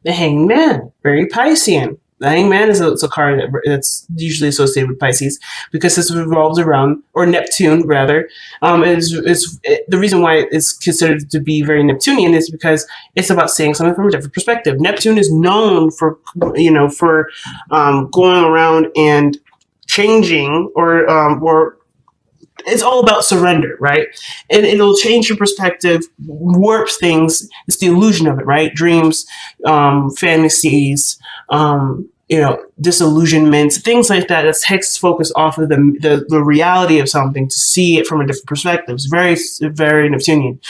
The Hanged Man, very Piscean. The Hanged Man is it's a card that's usually associated with Pisces because this revolves around, or Neptune rather. The reason why it's considered to be very Neptunian is because it's about seeing something from a different perspective. Neptune is known for, going around and changing or it's all about surrender, right? And it'll change your perspective, warps things. It's the illusion of it, right? Dreams, fantasies, disillusionments, things like that. That takes focus off of the reality of something to see it from a different perspective. It's very, very Neptunian.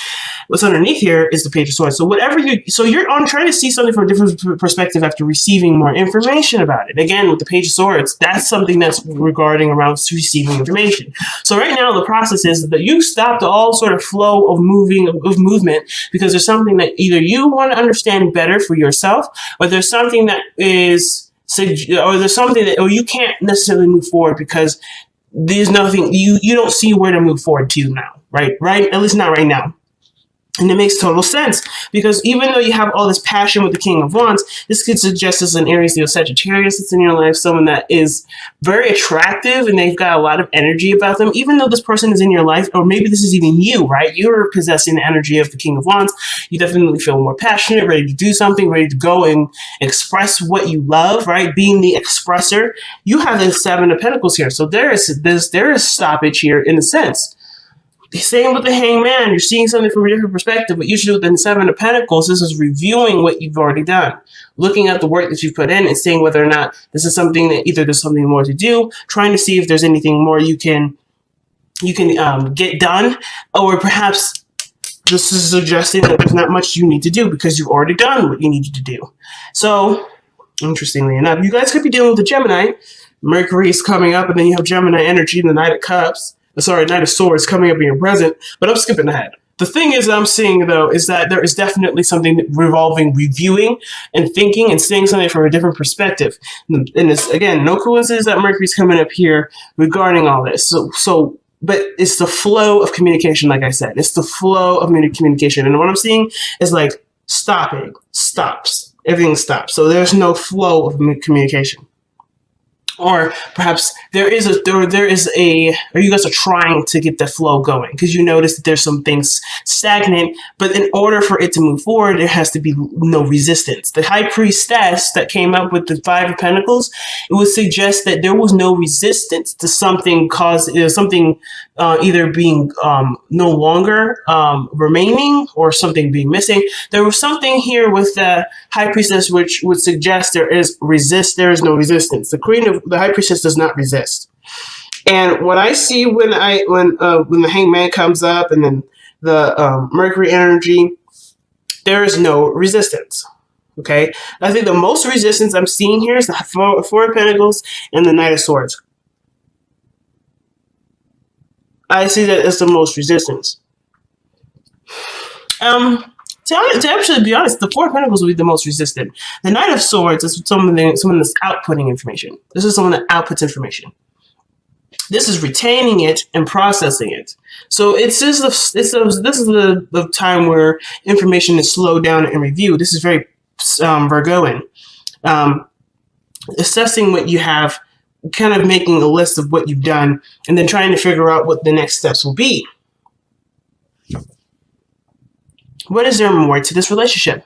What's underneath here is the Page of Swords. So you're on trying to see something from a different perspective after receiving more information about it. Again, with the Page of Swords, that's something that's regarding around receiving information. So right now, the process is that you've stopped all sort of flow of movement because there's something that either you want to understand better for yourself, or there's something that is, or there's something that, or you can't necessarily move forward because there's nothing, you don't see where to move forward to now, right? At least not right now. And it makes total sense because even though you have all this passion with the King of Wands, this could suggest as an Aries, Leo, Sagittarius that's in your life, someone that is very attractive and they've got a lot of energy about them, even though this person is in your life, or maybe this is even you, right? You're possessing the energy of the King of Wands. You definitely feel more passionate, ready to do something, ready to go and express what you love, right? Being the expressor. You have the Seven of Pentacles here. So there is stoppage here in a sense. Same with the Hanged Man. You're seeing something from a different perspective, but usually with the Seven of Pentacles, this is reviewing what you've already done, looking at the work that you've put in and seeing whether or not this is something that either there's something more to do, trying to see if there's anything more you can get done, or perhaps this is suggesting that there's not much you need to do because you've already done what you needed to do. So, interestingly enough, you guys could be dealing with the Gemini. Mercury is coming up, and then you have Gemini energy in the Knight of Cups. Knight of Swords coming up in your present, but I'm skipping ahead. The thing is that I'm seeing, though, is that there is definitely something revolving reviewing and thinking and seeing something from a different perspective. And it's, again, no coincidence that Mercury's coming up here regarding all this. But it's the flow of communication, like I said. It's the flow of communication. And what I'm seeing is like stops. Everything stops. So there's no flow of communication. Or perhaps or you guys are trying to get the flow going because you notice that there's some things stagnant, but in order for it to move forward, there has to be no resistance. The High Priestess that came up with the Five of Pentacles, it would suggest that there was no resistance to something either being no longer remaining or something being missing. There was something here with the High Priestess which would suggest there is no resistance. The High Priestess does not resist. And what I see when the Hanged Man comes up and then the Mercury energy, there is no resistance. Okay? I think the most resistance I'm seeing here is the Four of Pentacles and the Knight of Swords. I see that as the most resistance. To actually be honest, the Four of Pentacles will be the most resistant. The Knight of Swords is someone that's outputting information. This is someone that outputs information. This is retaining it and processing it. So this is the time where information is slowed down and reviewed. This is very Virgoan. Assessing what you have, kind of making a list of what you've done, and then trying to figure out what the next steps will be. What is there more to this relationship?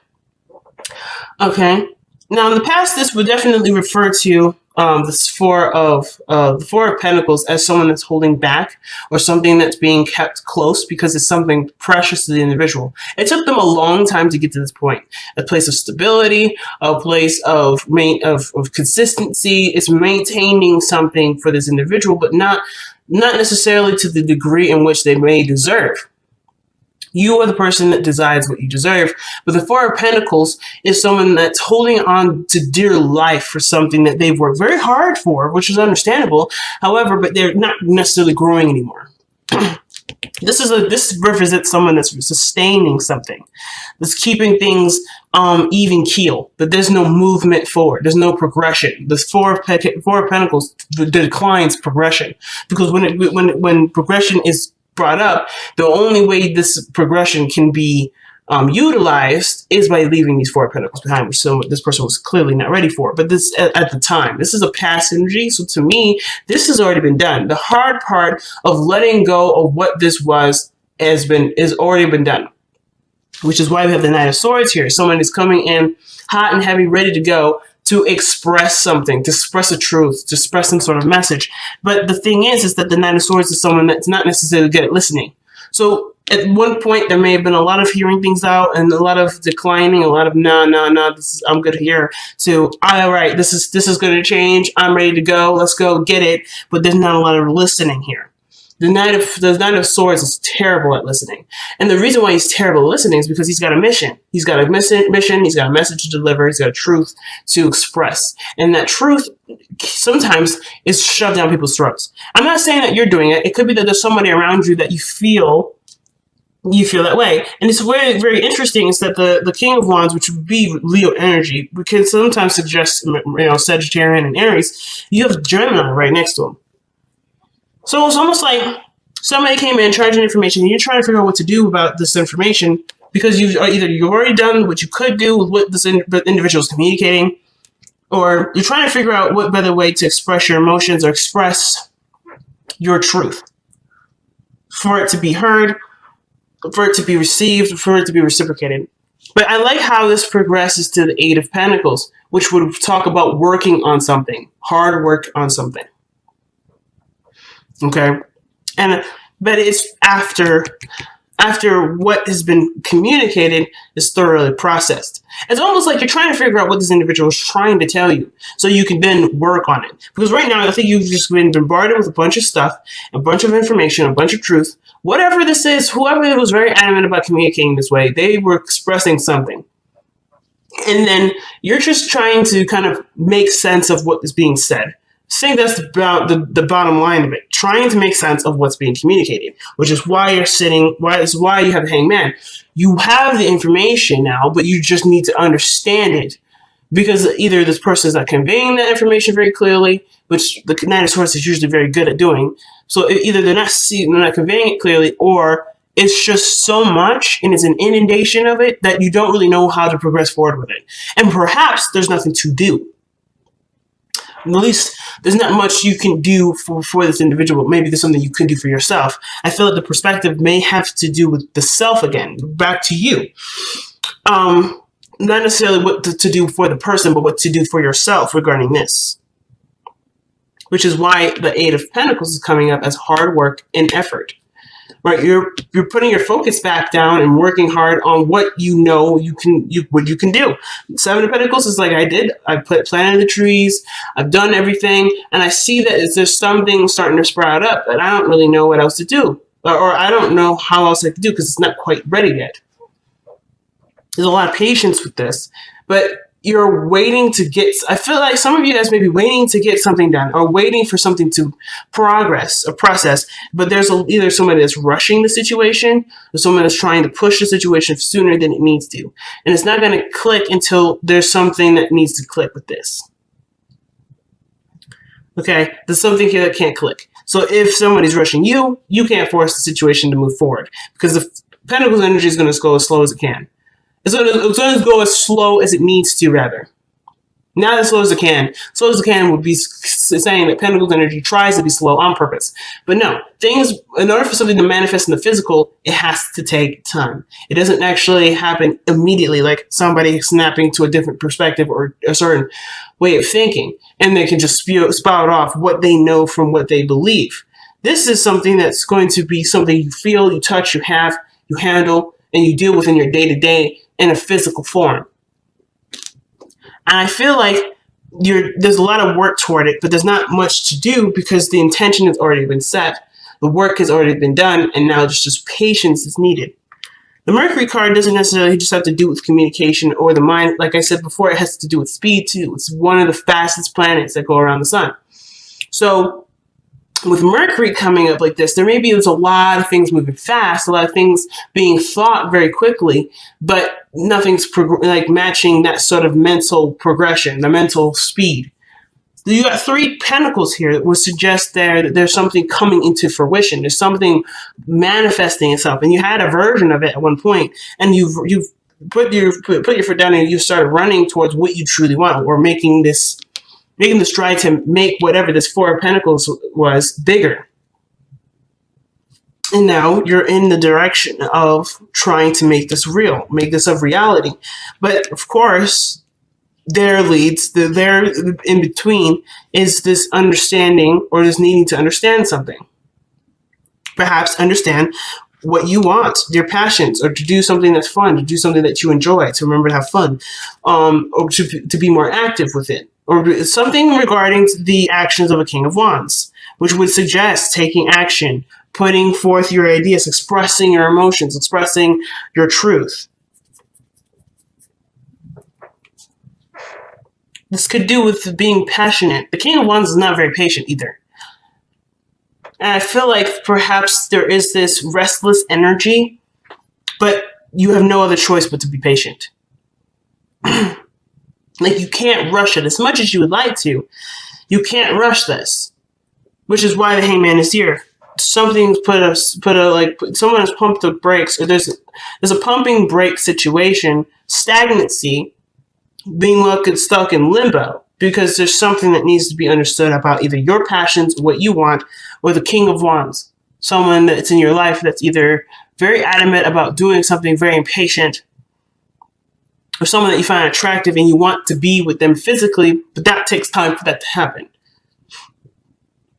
Okay. Now, in the past, this would definitely refer to the Four of Pentacles as someone that's holding back or something that's being kept close because it's something precious to the individual. It took them a long time to get to this point. A place of stability, a place of consistency. It's maintaining something for this individual, but not necessarily to the degree in which they may deserve. You are the person that decides what you deserve. But the Four of Pentacles is someone that's holding on to dear life for something that they've worked very hard for, which is understandable. However, but they're not necessarily growing anymore. This represents someone that's sustaining something, that's keeping things even keel. But there's no movement forward. There's no progression. The Four of Pentacles declines progression because when progression is brought up, the only way this progression can be utilized is by leaving these Four of Pentacles behind, which this person was clearly not ready for. But this at the time, this is a past energy. So to me, this has already been done. The hard part of letting go of what this was is already been done, which is why we have the Knight of Swords here. Someone is coming in hot and heavy, ready to go, to express something, to express a truth, to express some sort of message. But the thing is that the Knight of Swords is someone that's not necessarily good at listening. So at one point, there may have been a lot of hearing things out and a lot of declining, a lot of no, I'm good here. To all right, this is going to change. I'm ready to go. Let's go get it. But there's not a lot of listening here. The Knight of Swords is terrible at listening, and the reason why he's terrible at listening is because he's got a mission. He's got a mission. He's got a message to deliver. He's got a truth to express, and that truth sometimes is shoved down people's throats. I'm not saying that you're doing it. It could be that there's somebody around you that you feel that way. And it's very, very interesting is that the King of Wands, which would be Leo energy, we can sometimes suggest, Sagittarian and Aries. You have Gemini right next to him. So it's almost like somebody came in, charging information, and you're trying to figure out what to do about this information because you've already done what you could do with what this individual is communicating, or you're trying to figure out what better way to express your emotions or express your truth for it to be heard, for it to be received, for it to be reciprocated. But I like how this progresses to the Eight of Pentacles, which would talk about working on something, hard work on something. Okay, but it's after what has been communicated is thoroughly processed. It's almost like you're trying to figure out what this individual is trying to tell you, so you can then work on it. Because right now, I think you've just been bombarded with a bunch of stuff, a bunch of information, a bunch of truth. Whatever this is, whoever was very adamant about communicating this way, they were expressing something. And then you're just trying to kind of make sense of what is being said. I think that's about the bottom line of it. Trying to make sense of what's being communicated, which is why you're sitting, why you have the Hangman. You have the information now, but you just need to understand it. Because either this person is not conveying that information very clearly, which the Knight of Swords is usually very good at doing. So either they're not conveying it clearly, or it's just so much and it's an inundation of it that you don't really know how to progress forward with it. And perhaps there's nothing to do. At least there's not much you can do for this individual. Maybe there's something you could do for yourself. I feel like the perspective may have to do with the self again, back to you. Not necessarily what to do for the person, but what to do for yourself regarding this. Which is why the Eight of Pentacles is coming up as hard work and effort. Right, you're putting your focus back down and working hard on what you know what you can do. Seven of Pentacles is like I did. I planted the trees. I've done everything, and I see that there's something starting to sprout up, but I don't really know what else to do, or I don't know how else I can do because it's not quite ready yet. There's a lot of patience with this, but you're waiting to get, I feel like some of you guys may be waiting to get something done or waiting for something to progress or process, but there's either somebody that's rushing the situation or someone that's trying to push the situation sooner than it needs to. And it's not going to click until there's something that needs to click with this. Okay, there's something here that can't click. So if somebody's rushing you, you can't force the situation to move forward because the Pentacles energy is going to go as slow as it can. It's going to go as slow as it needs to, rather. Not as slow as it can. Slow as it can would be saying that Pentacles energy tries to be slow on purpose. But no, things, in order for something to manifest in the physical, it has to take time. It doesn't actually happen immediately, like somebody snapping to a different perspective or a certain way of thinking, and they can just spout off what they know from what they believe. This is something that's going to be something you feel, you touch, you have, you handle, and you deal with in your day-to-day in a physical form. And I feel like there's a lot of work toward it, but there's not much to do because the intention has already been set. The work has already been done, and now just patience is needed. The Mercury card doesn't necessarily just have to do with communication or the mind. Like I said before, it has to do with speed too. It's one of the fastest planets that go around the sun. So with Mercury coming up like this, there's a lot of things moving fast, a lot of things being thought very quickly, but nothing's like matching that sort of mental progression, the mental speed. You got 3 pentacles here that would suggest that there's something coming into fruition. There's something manifesting itself, and you had a version of it at one point, and you've put your foot down and you started running towards what you truly want, or making this stride to make whatever this 4 of Pentacles was bigger. And now you're in the direction of trying to make this real, make this a reality. But of course, there in between is this understanding, or this needing to understand something. Perhaps understand what you want, your passions, or to do something that's fun, to do something that you enjoy, to remember to have fun, or to be more active with it, or something regarding the actions of a King of Wands, which would suggest taking action, putting forth your ideas, expressing your emotions, expressing your truth. This could do with being passionate. The King of Wands is not very patient either. And I feel like perhaps there is this restless energy, but you have no other choice but to be patient. Like, you can't rush it as much as you would like to. You can't rush this, which is why the Hangman is here. Something's someone has pumped the brakes, or there's a pumping brake situation, stagnancy, being stuck in limbo, because there's something that needs to be understood about either your passions, what you want, or the King of Wands, someone that's in your life that's either very adamant about doing something, very impatient, or someone that you find attractive and you want to be with them physically, but that takes time for that to happen.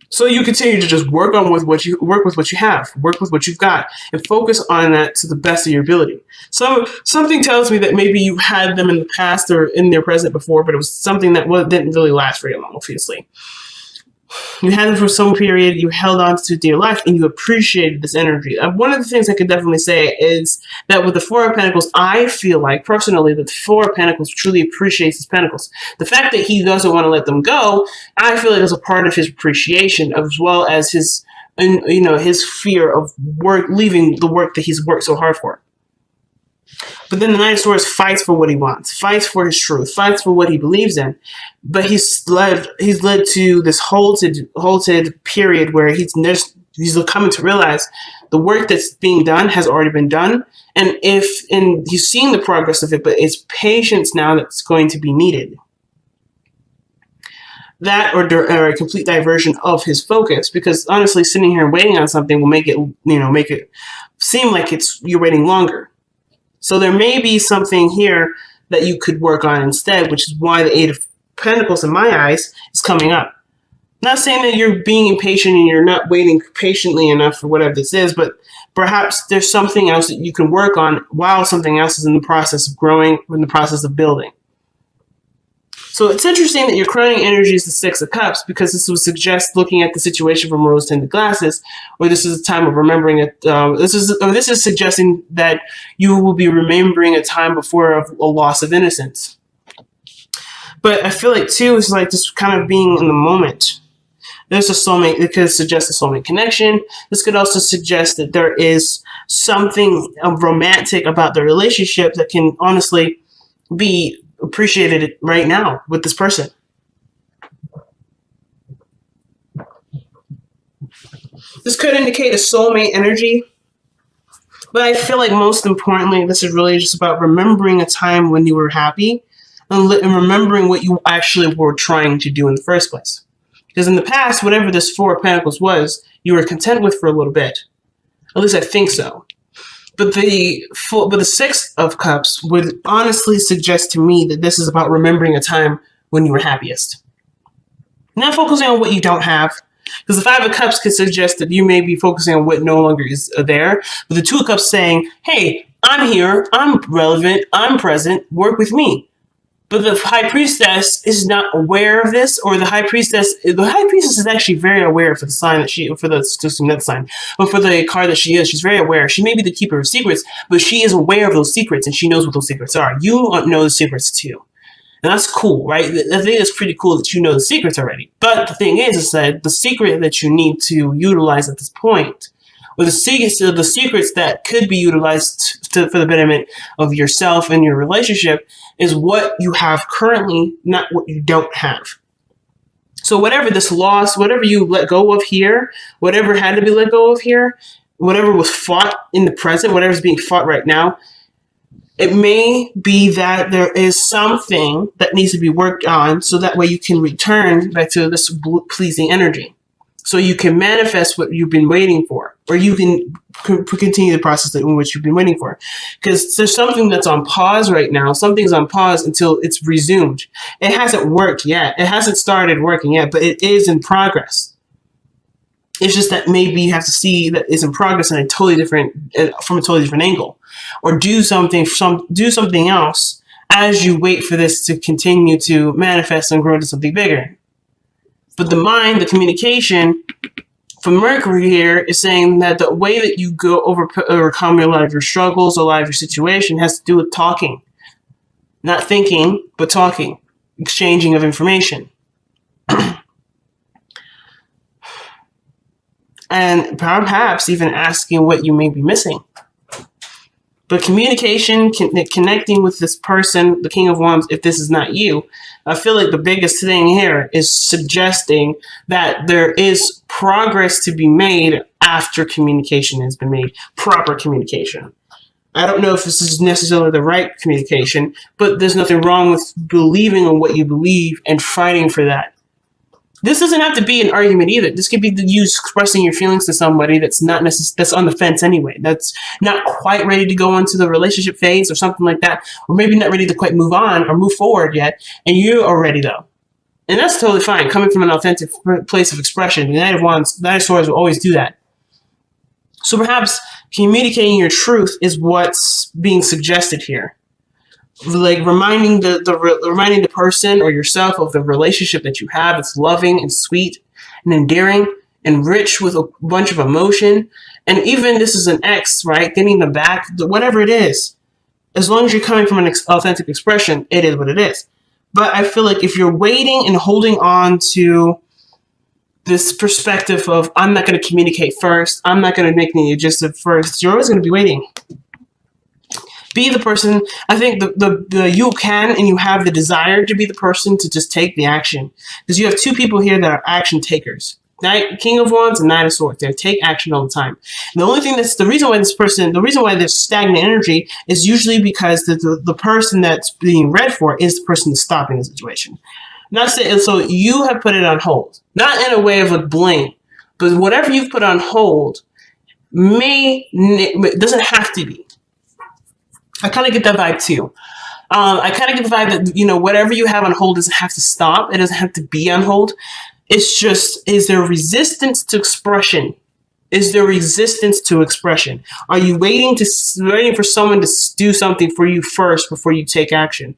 So you continue to just work with what you have, work with what you've got, and focus on that to the best of your ability. So something tells me that maybe you had them in the past or in their present before, but it was something that didn't really last very long, obviously. You had them for some period, you held on to dear life, and you appreciated this energy. One of the things I could definitely say is that with the 4 of Pentacles, I feel like, personally, that the 4 of Pentacles truly appreciates his Pentacles. The fact that he doesn't want to let them go, I feel like is a part of his appreciation, as well as his fear of leaving the work that he's worked so hard for. But then the Knight of Swords fights for what he wants, fights for his truth, fights for what he believes in. But he's led to this halted period where he's coming to realize the work that's being done has already been done, and he's seeing the progress of it, but it's patience now that's going to be needed. That or a complete diversion of his focus, because honestly, sitting here and waiting on something will make it seem like you're waiting longer. So there may be something here that you could work on instead, which is why the 8 of Pentacles, in my eyes, is coming up. Not saying that you're being impatient and you're not waiting patiently enough for whatever this is, but perhaps there's something else that you can work on while something else is in the process of growing, or in the process of building. So it's interesting that your crowning energy is the 6 of Cups, because this would suggest looking at the situation from rose-tinted glasses, or this is a time of remembering it. This is suggesting that you will be remembering a time before of a loss of innocence. But I feel like too, it's like just kind of being in the moment. There's a soulmate. It could suggest a soulmate connection. This could also suggest that there is something romantic about the relationship that can honestly be appreciated right now with this person. This could indicate a soulmate energy, but I feel like most importantly, this is really just about remembering a time when you were happy and remembering what you actually were trying to do in the first place. Because in the past, whatever this 4 of Pentacles was, you were content with for a little bit. At least I think so. But the 6 of Cups would honestly suggest to me that this is about remembering a time when you were happiest. Not focusing on what you don't have, because the 5 of Cups could suggest that you may be focusing on what no longer is there. But the 2 of Cups saying, hey, I'm here, I'm relevant, I'm present, work with me. But the High Priestess is not aware of this, or the High Priestess is actually very aware for the sign that for the card that she is. She's very aware. She may be the keeper of secrets, but she is aware of those secrets, and she knows what those secrets are. You know the secrets too. And that's cool, right? I think it's pretty cool that you know the secrets already. But the thing is that the secret that you need to utilize at this point, or the secrets that could be utilized for the betterment of yourself and your relationship, is what you have currently, not what you don't have. So whatever this loss, whatever you let go of here, whatever had to be let go of here, whatever was fought in the present, whatever's being fought right now, it may be that there is something that needs to be worked on so that way you can return back to this pleasing energy. So you can manifest what you've been waiting for, or you can continue the process in which you've been waiting for. Because there's something that's on pause right now. Something's on pause until it's resumed. It hasn't worked yet. It hasn't started working yet, but it is in progress. It's just that maybe you have to see that it's in progress in a totally different, from a totally different angle, or do something else as you wait for this to continue to manifest and grow into something bigger. But the mind, the communication from Mercury here is saying that the way that you go overcome a lot of your struggles, a lot of your situation has to do with talking. Not thinking, but talking. Exchanging of information. And perhaps even asking what you may be missing. But communication, connecting with this person, the King of Wands, if this is not you, I feel like the biggest thing here is suggesting that there is progress to be made after communication has been made, proper communication. I don't know if this is necessarily the right communication, but there's nothing wrong with believing in what you believe and fighting for that. This doesn't have to be an argument either. This could be you expressing your feelings to somebody that's not that's on the fence anyway. That's not quite ready to go into the relationship phase or something like that, or maybe not ready to quite move on or move forward yet, and you are ready though. And that's totally fine, coming from an authentic place of expression. The Knight of Swords will always do that. So perhaps communicating your truth is what's being suggested here. Like reminding the person or yourself of the relationship that you have. It's loving and sweet and endearing and rich with a bunch of emotion. And even this is an ex, right? Getting them back, whatever it is. As long as you're coming from an authentic expression, it is what it is. But I feel like if you're waiting and holding on to this perspective of, I'm not going to communicate first, I'm not going to make any adjustment first, you're always going to be waiting. Be the person. I think you can and you have the desire to be the person to just take the action. Because you have two people here that are action takers. King of Wands and Knight of Swords. They take action all the time. And the reason why there's stagnant energy is usually because the person that's being read for is the person that's stopping the situation. Not saying, so you have put it on hold. Not in a way of like blame, but whatever you've put on hold doesn't have to be. I kind of get that vibe too. I kind of get the vibe that, whatever you have on hold doesn't have to stop. It doesn't have to be on hold. It's just, is there resistance to expression? Is there resistance to expression? Are you waiting for someone to do something for you first before you take action?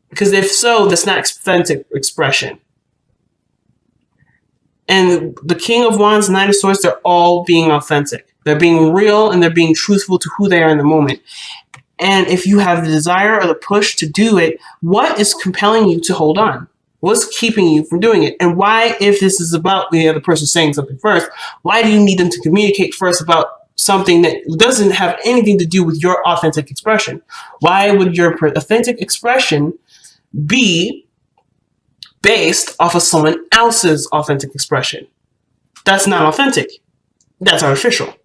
Because if so, that's not authentic expression. And the King of Wands, Knight of Swords, they're all being authentic. They're being real and they're being truthful to who they are in the moment. And if you have the desire or the push to do it, what is compelling you to hold on? What's keeping you from doing it? And why, if this is about the other person saying something first, why do you need them to communicate first about something that doesn't have anything to do with your authentic expression? Why would your authentic expression be based off of someone else's authentic expression? That's not authentic. That's artificial.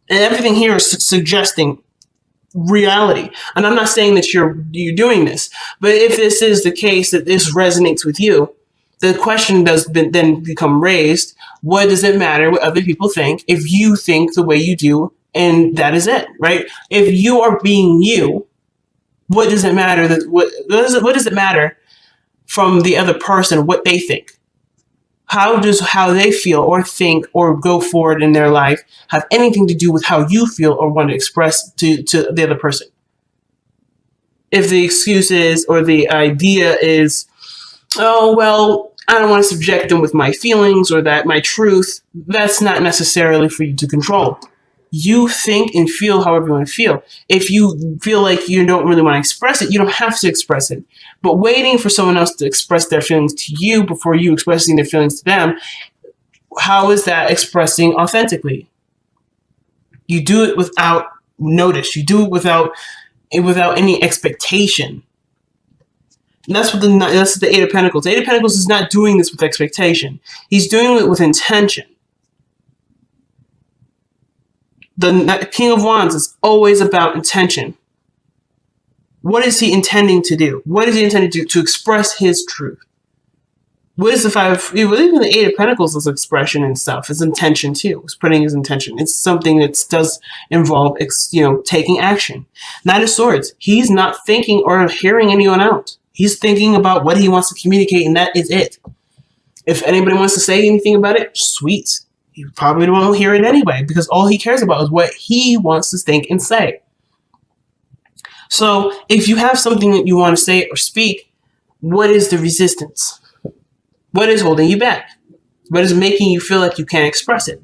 And everything here is suggesting reality. And I'm not saying that you're doing this, but if this is the case, that this resonates with you, the question does then become raised. What does it matter what other people think if you think the way you do, and that is it, right? If you are being you, what does it matter? What does it matter from the other person what they think? How does how they feel or think or go forward in their life have anything to do with how you feel or want to express to the other person? If the excuse is, or the idea is, oh, well, I don't want to subject them with my feelings or that my truth, that's not necessarily for you to control. You think and feel however you want to feel. If you feel like you don't really want to express it, you don't have to express it. But waiting for someone else to express their feelings to you before you expressing their feelings to them, how is that expressing authentically? You do it without notice. You do it without any expectation. And that's what that's the Eight of Pentacles. The Eight of Pentacles is not doing this with expectation. He's doing it with intention. The King of Wands is always about intention. What is he intending to do? What is he intending to do? To express his truth. What is the Five? Even the Eight of Pentacles is expression and stuff. It's intention too. It's putting his intention. It's something that does involve, taking action. Knight of Swords. He's not thinking or hearing anyone out. He's thinking about what he wants to communicate, and that is it. If anybody wants to say anything about it, sweet. He probably won't hear it anyway, because all he cares about is what he wants to think and say. So if you have something that you want to say or speak, what is the resistance? What is holding you back? What is making you feel like you can't express it?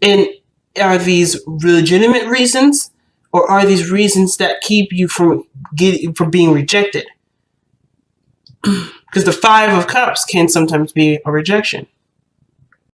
And are these legitimate reasons, or are these reasons that keep you from being rejected? Because the Five of Cups can sometimes be a rejection.